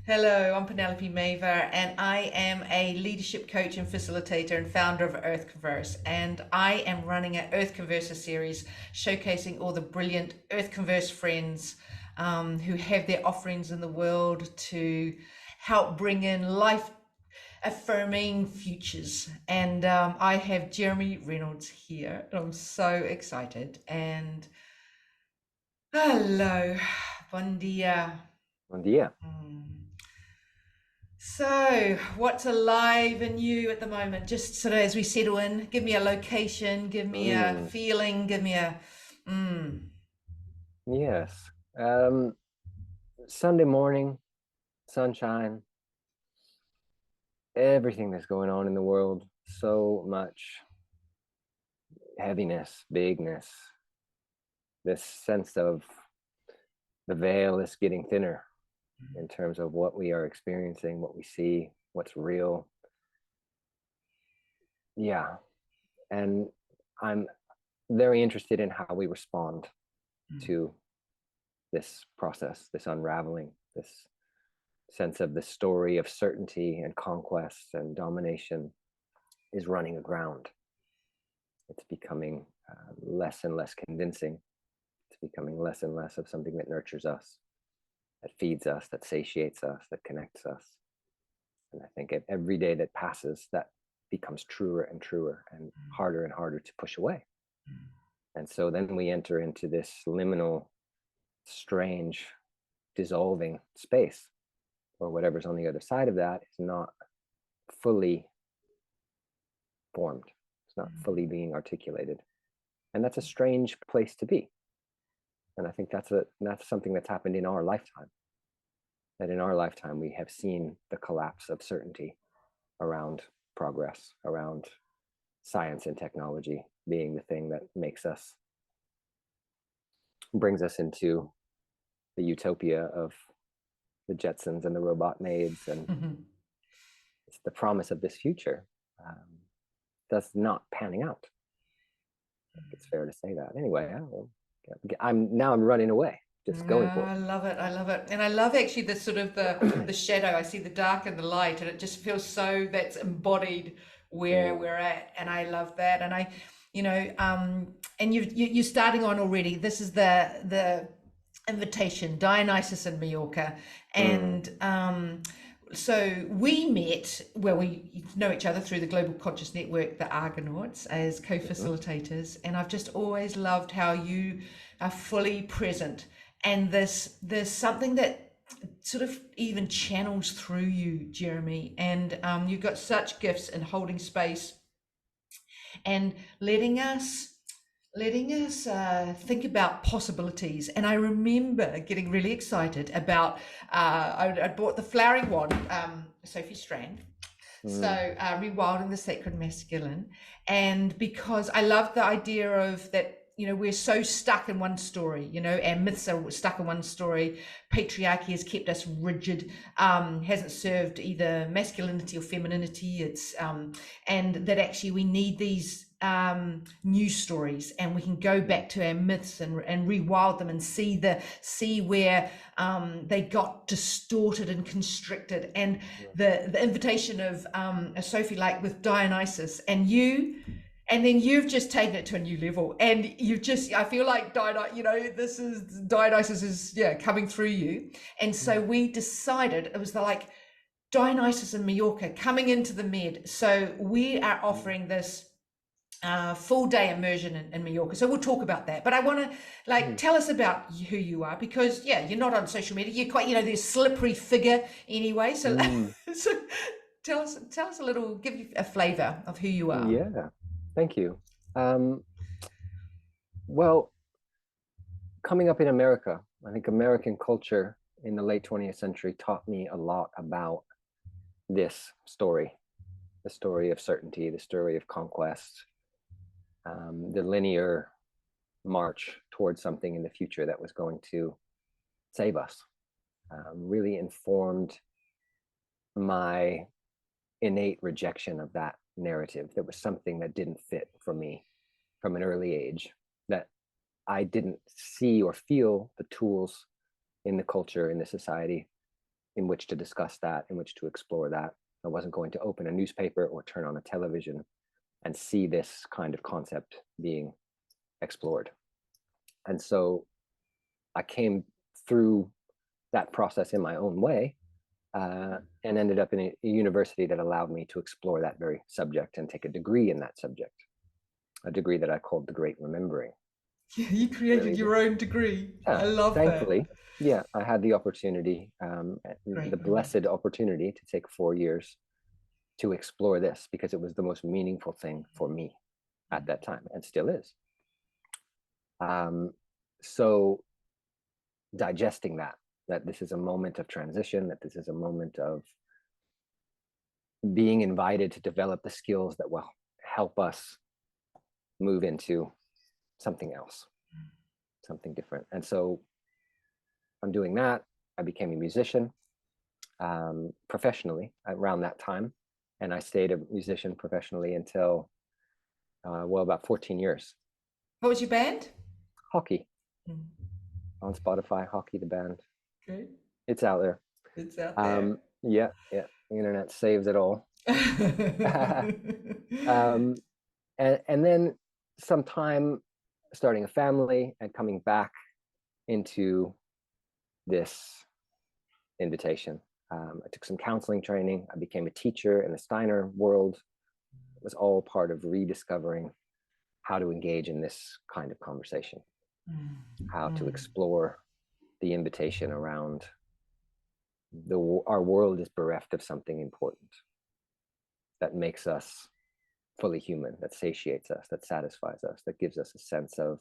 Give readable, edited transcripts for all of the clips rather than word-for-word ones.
Hello, I'm Penelope Maver, and I am a leadership coach and facilitator and founder of Earth Converse. And I am running an Earth Converser series showcasing all the brilliant Earth Converse friends who have their offerings in the world to help bring in life affirming futures. And I have Jeremy Reynolds here, and I'm so excited. And hello, bon dia. Bom dia. So, what's alive in you at the moment? Just sort of as we settle in, give me a location, give me a Mm, feeling, give me a. Mm. yes. Um, Sunday morning, sunshine, everything that's going on in the world, so much heaviness, bigness, this sense of the veil is getting thinner in terms of what we are experiencing, what we see, what's real. Yeah. And I'm very interested in how we respond to this process, this unraveling, this sense of the story of certainty and conquest and domination is running aground. It's becoming less and less convincing. It's becoming less and less of something that nurtures us, that feeds us, that satiates us, that connects us. And I think every day that passes, that becomes truer and truer and harder to push away. And so then we enter into this liminal, strange, dissolving space, or whatever's on the other side of that is not fully formed. It's not fully being articulated. And that's a strange place to be. And I think that's something that's happened in our lifetime. That in our lifetime, we have seen the collapse of certainty around progress, around science and technology being the thing that brings us into the utopia of the Jetsons and the robot maids. And it's the promise of this future that's not panning out. It's fair to say that. Anyway, I'm running away, just No, going for it. I love it. I love it. And I love actually the sort of the shadow. I see the dark and the light, and it just feels so that's embodied where Mm, we're at. And I love that. And and you're starting on already. This is the invitation, Dionysus in Mallorca. mm, And so we met, well, we know each other through the Global Conscious Network, the Argonauts, as mhm, co-facilitators. And I've just always loved how you are fully present. And there's something that sort of even channels through you, Jeremy. And you've got such gifts in holding space and letting us think about possibilities. And I remember getting really excited about I bought the flowering wand, Sophie Strand. So mm, rewilding the sacred masculine, and because I love the idea of that. We're so stuck in one story. Our myths are stuck in one story. Patriarchy has kept us rigid, hasn't served either masculinity or femininity. And that actually we need these news stories, and we can go back to our myths and rewild them and see where they got distorted and constricted. And the invitation of a Sophie, like with Dionysus, and then you've just taken it to a new level, and I feel like this is Dionysus is coming through you. And so mm, we decided it was like Dionysus and Mallorca coming into the Med. So we are mm, offering this full day immersion in Mallorca. So we'll talk about that. But I want to mm, tell us about who you are, because you're not on social media. You're quite this slippery figure anyway. So, mm. so tell us a little, give you a flavor of who you are. Yeah, thank you. Um, well, coming up in America, I think American culture in the late 20th century taught me a lot about this story, the story of certainty, the story of conquest, the linear march towards something in the future that was going to save us. Really informed my innate rejection of that narrative. There was something that didn't fit for me from an early age, that I didn't see or feel the tools in the culture, in the society in which to discuss that, in which to explore that. I wasn't going to open a newspaper or turn on a television and see this kind of concept being explored. And so I came through that process in my own way, and ended up in a university that allowed me to explore that very subject and take a degree in that subject, a degree that I called the Great Remembering. You created Really, your own degree. I love thankfully, that. yeah, I had the opportunity, the blessed opportunity to take 4 years to explore this, because it was the most meaningful thing for me at that time, and still is. So digesting that this is a moment of transition, that this is a moment of being invited to develop the skills that will help us move into something else, something different. And so I'm doing that. I became a musician professionally around that time. And I stayed a musician professionally until, about 14 years. What was your band? Hockey. On Spotify, Hockey the band. Okay. It's out there. It's out there. Yeah. The internet saves it all. And then sometime starting a family and coming back into this invitation. I took some counseling training. I became a teacher in the Steiner world. It was all part of rediscovering how to engage in this kind of conversation, how to explore the invitation around our world is bereft of something important that makes us fully human, that satiates us, that satisfies us, that gives us a sense of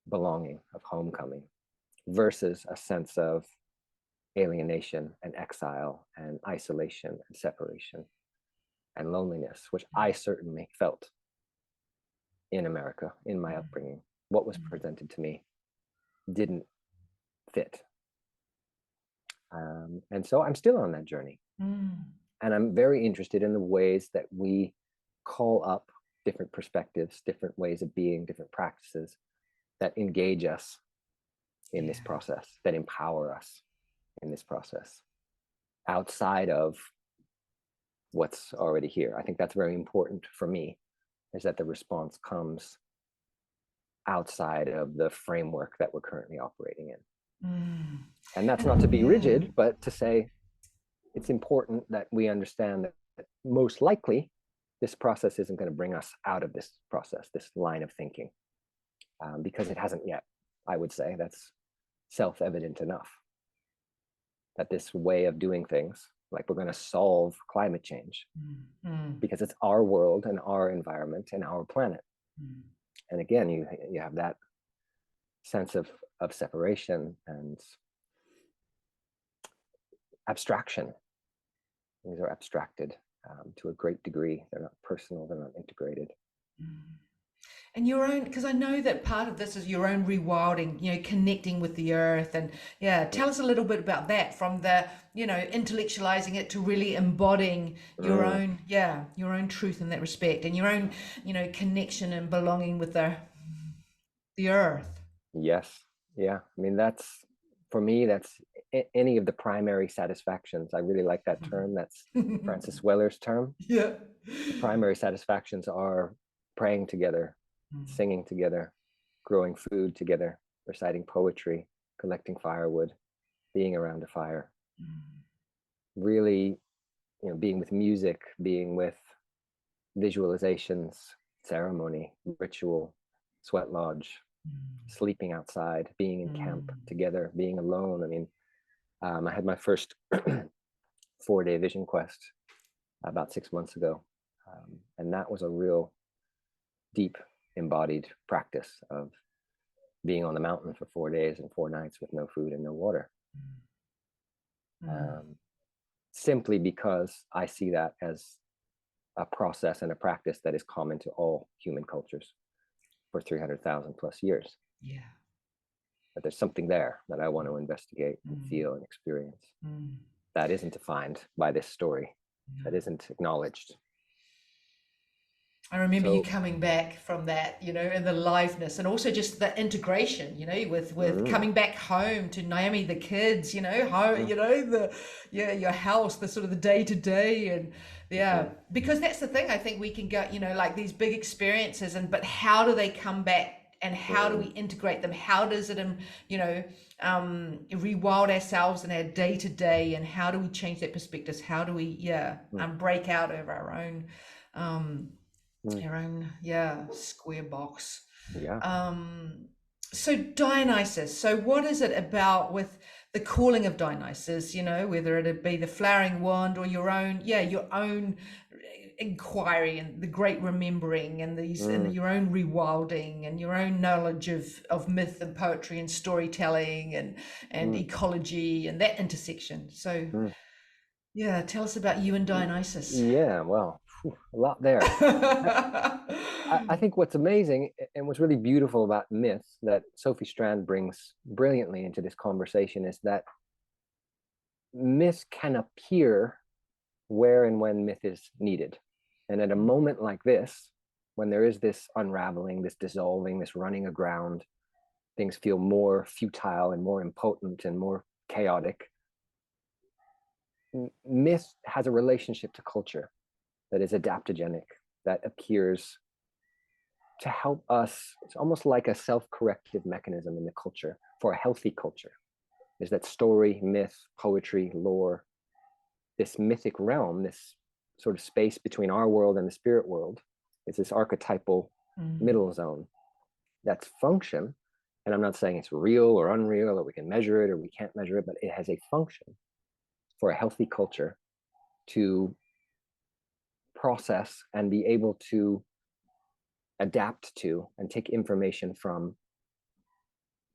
belonging, of homecoming, versus a sense of alienation and exile and isolation and separation and loneliness, which I certainly felt in America, in my upbringing. What was presented to me didn't fit. And so I'm still on that journey. And I'm very interested in the ways that we call up different perspectives, different ways of being, different practices that engage us in this process, that empower us in this process, outside of what's already here. I think that's very important for me, is that the response comes outside of the framework that we're currently operating in. And that's not to be rigid, but to say it's important that we understand that most likely this process isn't going to bring us out of this process, this line of thinking, because it hasn't yet. I would say that's self-evident enough, that this way of doing things, like we're going to solve climate change, because it's our world and our environment and our planet. And again, you have that sense of separation and abstraction. Things are abstracted to a great degree. They're not personal, they're not integrated. And your own, because I know that part of this is your own rewilding, connecting with the earth. And tell us a little bit about that, from the, intellectualizing it to really embodying your own, your own truth in that respect, and your own, connection and belonging with the earth. Yes. Yeah. I mean, that's, for me, that's any of the primary satisfactions. I really like that term. That's Francis Weller's term. Yeah. The primary satisfactions are praying together, singing together, growing food together, reciting poetry, collecting firewood, being around a fire. Really, being with music, being with visualizations, ceremony, ritual, sweat lodge, sleeping outside, being in camp together, being alone. I mean, I had my first 4-day vision quest about 6 months ago. And that was a real deep embodied practice of being on the mountain for 4 days and 4 nights with no food and no water. Simply because I see that as a process and a practice that is common to all human cultures for 300,000 plus years. Yeah. But there's something there that I want to investigate and feel and experience that isn't defined by this story, that isn't acknowledged. I remember you So coming back from that, and the liveness, and also just the integration, with mm, coming back home to Naomi, the kids, home, mm, your house, the sort of the day to day, and yeah, mm, because that's the thing. I think we can go, like these big experiences, but how do they come back? And how do we mm, integrate them? How does it, rewild ourselves in our day to day? And how do we change that perspectives? How do we, mm, break out of um, mm. square box. Yeah. So Dionysus, so what is it about with the calling of Dionysus, whether it be the flowering wand or your own inquiry and the great remembering and Mm, your own rewilding and your own knowledge of myth and poetry and storytelling and mm, ecology and that intersection. So mm. yeah, tell us about you and Dionysus. Yeah, well, a lot there. I think what's amazing and what's really beautiful about myth that Sophie Strand brings brilliantly into this conversation is that myth can appear where and when myth is needed. And at a moment like this, when there is this unraveling, this dissolving, this running aground, things feel more futile and more impotent and more chaotic. Myth has a relationship to culture that is adaptogenic, that appears to help us. It's almost like a self-corrective mechanism in the culture for a healthy culture. Is that story, myth, poetry, lore, this mythic realm, this sort of space between our world and the spirit world, is this archetypal middle zone that's function. And I'm not saying it's real or unreal, or we can measure it or we can't measure it, but it has a function for a healthy culture to process and be able to adapt to and take information from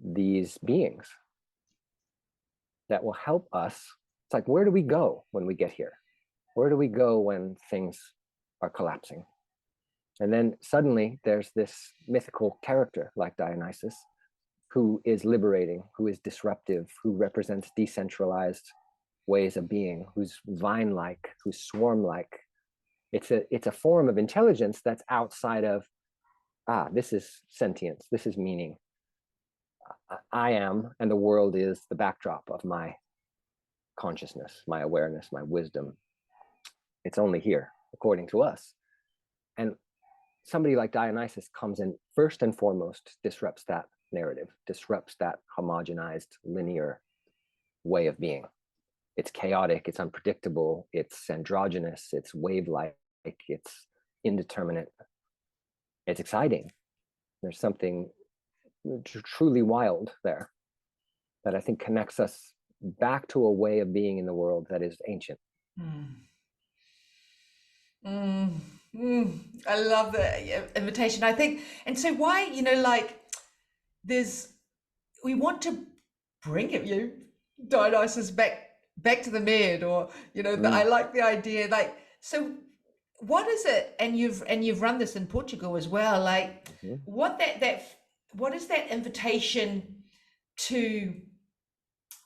these beings that will help us. It's like, where do we go when we get here? Where do we go when things are collapsing? And then suddenly there's this mythical character like Dionysus who is liberating, who is disruptive, who represents decentralized ways of being, who's vine-like, who's swarm-like. It's a form of intelligence that's outside of, this is sentience, this is meaning. I am, and the world is the backdrop of my consciousness, my awareness, my wisdom. It's only here, according to us. And somebody like Dionysus comes in first and foremost, disrupts that narrative, disrupts that homogenized, linear way of being. It's chaotic, it's unpredictable, it's androgynous, it's wave-like, it's indeterminate, it's exciting. There's something truly wild there that I think connects us back to a way of being in the world that is ancient. Mm. Mm, I love the invitation. I think, and so why, there's, we want to bring you, Dionysus, back to the med, or I Mm, like the idea. Like, so, what is it? And you've run this in Portugal as well. Like, mhm, what is that invitation to?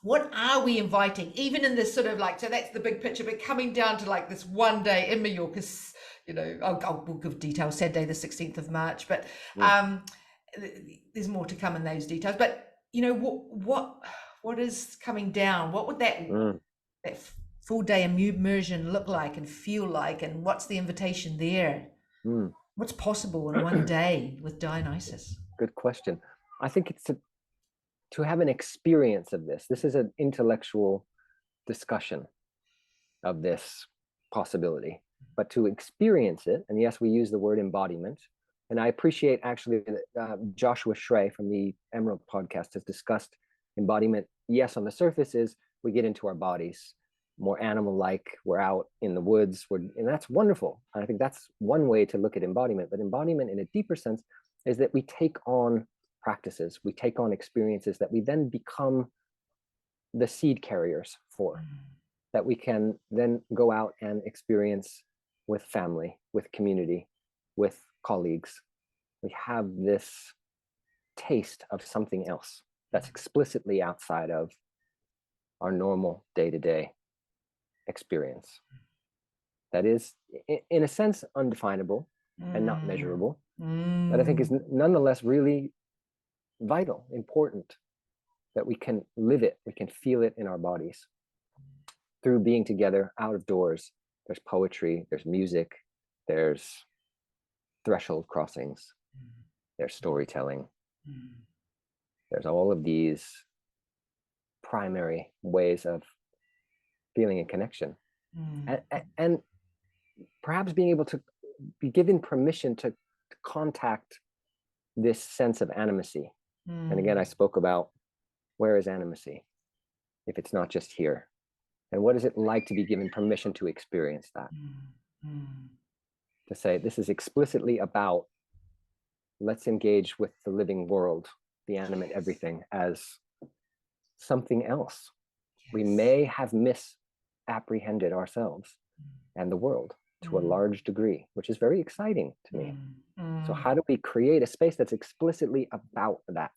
What are we inviting, even in this sort of like, so that's the big picture, but coming down to like this one day in Mallorca, we'll give details, Saturday, the 16th of March, but mm, there's more to come in those details. But, what is coming down? What would mm, that full day immersion look like and feel like? And what's the invitation there? mm. What's possible in one day with Dionysus? Good question. I think it's to have an experience of this. This is an intellectual discussion of this possibility, but to experience it, and yes, we use the word embodiment, and I appreciate actually that Joshua Schrey from the Emerald podcast has discussed embodiment. Yes, on the surface is we get into our bodies, more animal-like, we're out in the woods, and that's wonderful. And I think that's one way to look at embodiment, but embodiment in a deeper sense is that we take on practices, we take on experiences that we then become the seed carriers for, that we can then go out and experience with family, with community, with colleagues. We have this taste of something else that's explicitly outside of our normal day-to-day experience. That is, in a sense, undefinable, and not Mm. measurable, that I think is Mm. nonetheless really vital, important, that we can live it, we can feel it in our bodies through being together out of doors. There's poetry, there's music, there's threshold crossings, there's storytelling, Mm. there's all of these primary ways of feeling a connection. Mm. And perhaps being able to be given permission to contact this sense of animacy. And again, I spoke about, where is animacy if it's not just here? And what is it like to be given permission to experience that? To say, this is explicitly about, let's engage with the living world, the animate everything, as something else. We may have misapprehended ourselves and the world to a large degree, which is very exciting to me. So how do we create a space that's explicitly about that?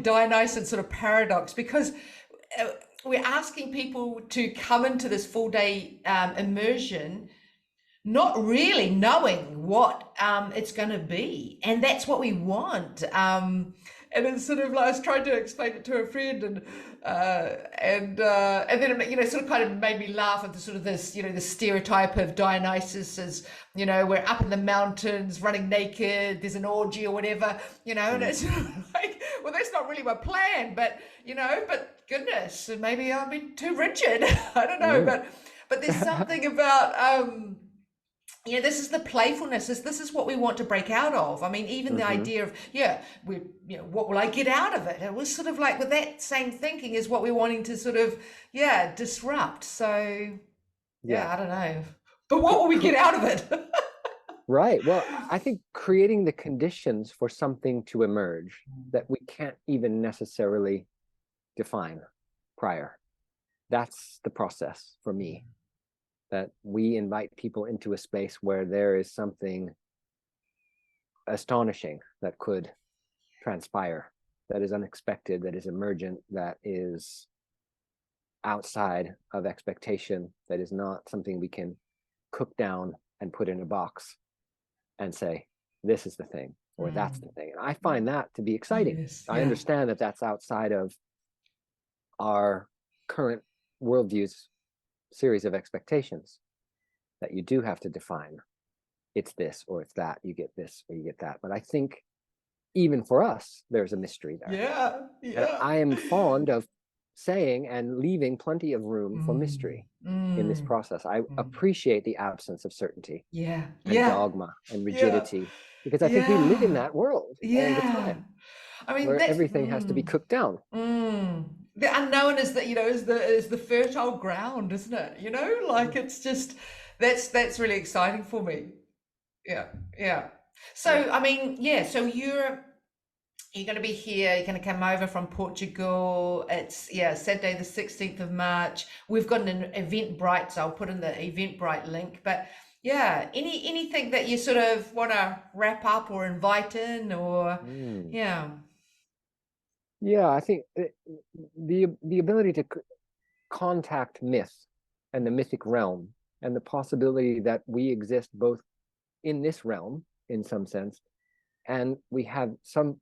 Dionysus sort of paradox, because we're asking people to come into this full day immersion not really knowing what it's going to be, and that's what we want. And it's sort of like, I was trying to explain it to a friend, and then it sort of kind of made me laugh at the sort of this the stereotype of Dionysus as we're up in the mountains running naked, there's an orgy or whatever, and it's sort of like, well, that's not really my plan, but but goodness, and maybe I'll be too rigid. I don't know, but there's something about this is the playfulness. This is what we want to break out of. I mean, even the idea of, what will I get out of it? It was sort of like, with that same thinking is what we're wanting to sort of, disrupt. So, I don't know. But what will we get out of it? Right. Well, I think creating the conditions for something to emerge that we can't even necessarily define prior. That's the process for me. That we invite people into a space where there is something astonishing that could transpire, that is unexpected, that is emergent, that is outside of expectation, that is not something we can cook down and put in a box and say, this is the thing, or that's the thing. And I find that to be exciting. Yes, I understand that that's outside of our current worldview's series of expectations, that you do have to define, it's this or it's that, you get this or you get that. But I think even for us, there's a mystery there. And I am fond of saying and leaving plenty of room for mystery in this process. I appreciate the absence of certainty and dogma and rigidity, because I think we live in that world all the time. I mean, where that's everything has to be cooked down. The unknown is that is the fertile ground, isn't it? Like, it's just that's really exciting for me. So I mean, so you're going to be here. You're going to come over from Portugal. It's Saturday the 16th of March. We've got an Eventbrite, so I'll put in the Eventbrite link. But anything that you sort of want to wrap up or invite in, or I think the ability to contact myth and the mythic realm, and the possibility that we exist both in this realm in some sense, and we have some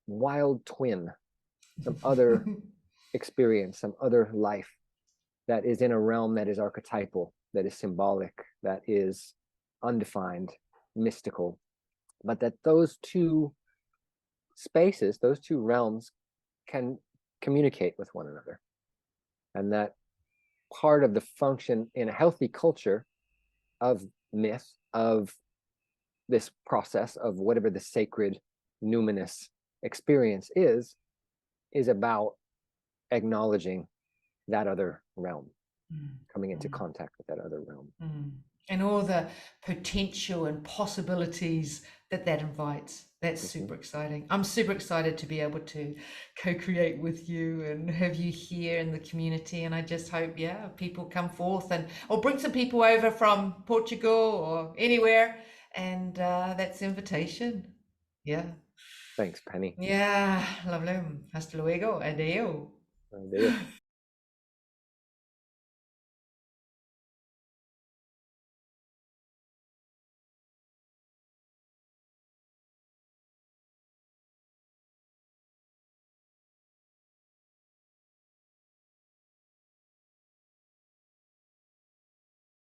wild twin, some other experience, some other life that is in a realm that is archetypal, that is symbolic, that is undefined, mystical, but that those two spaces, those two realms, can communicate with one another. And that part of the function in a healthy culture of myth, of this process of whatever the sacred numinous experience is about acknowledging that other realm, coming into contact with that other realm. And all the potential and possibilities that invites. That's super exciting. I'm super excited to be able to co-create with you and have you here in the community. And I just hope, people come forth or bring some people over from Portugal or anywhere. And that's the invitation. Thanks, Penny. Lovely. Hasta luego. Adeo. Adeo.